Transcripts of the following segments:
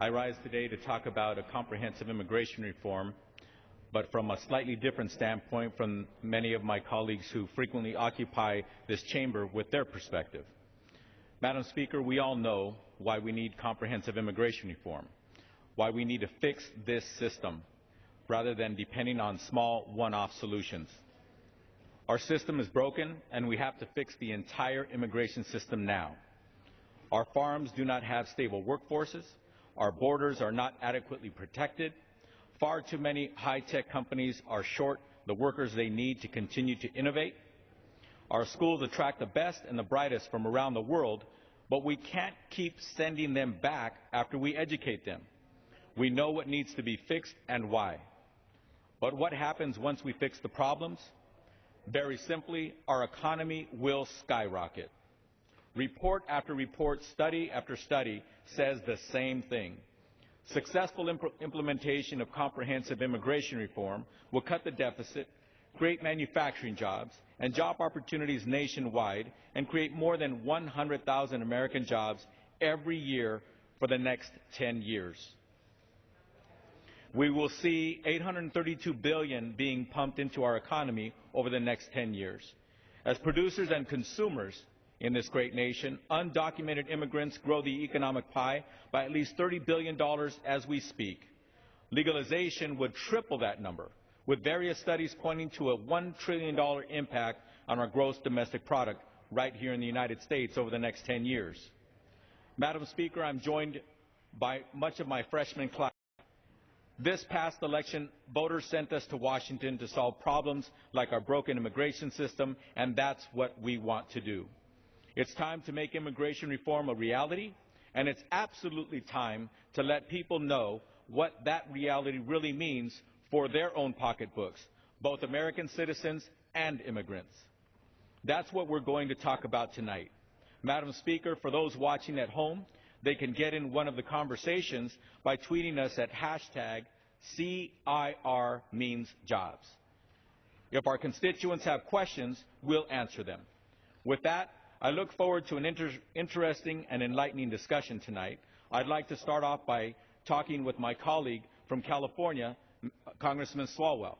I rise today to talk about a comprehensive immigration reform, but from a slightly different standpoint from many of my colleagues who frequently occupy this chamber with their perspective. Madam Speaker, we all know why we need comprehensive immigration reform, why we need to fix this system rather than depending on small one-off solutions. Our system is broken and we have to fix the entire immigration system now. Our farms do not have stable workforces, our borders are not adequately protected, far too many high-tech companies are short the workers they need to continue to innovate. Our schools attract the best and the brightest from around the world, but we can't keep sending them back after we educate them. We know what needs to be fixed and why. But what happens once we fix the problems? Very simply, our economy will skyrocket. Report after report, study after study says the same thing. Successful implementation of comprehensive immigration reform will cut the deficit, create manufacturing jobs and job opportunities nationwide, and create more than 100,000 American jobs every year for the next 10 years. We will see $832 billion being pumped into our economy over the next 10 years. As producers and consumers in this great nation, undocumented immigrants grow the economic pie by at least $30 billion as we speak. Legalization would triple that number, with various studies pointing to a $1 trillion impact on our gross domestic product right here in the United States over the next 10 years. Madam Speaker, I'm joined by much of my freshman class. This past election, voters sent us to Washington to solve problems like our broken immigration system, and that's what we want to do. It's time to make immigration reform a reality, and it's absolutely time to let people know what that reality really means for their own pocketbooks, both American citizens and immigrants. That's what we're going to talk about tonight. Madam Speaker, for those watching at home, they can get in one of the conversations by tweeting us at hashtag #CIRMeansJobs. If our constituents have questions, we'll answer them. With that, I look forward to an interesting and enlightening discussion tonight. I'd like to start off by talking with my colleague from California, Congressman Swalwell.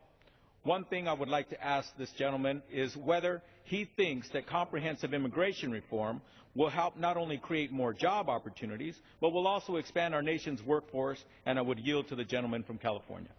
One thing I would like to ask this gentleman is whether he thinks that comprehensive immigration reform will help not only create more job opportunities, but will also expand our nation's workforce, and I would yield to the gentleman from California.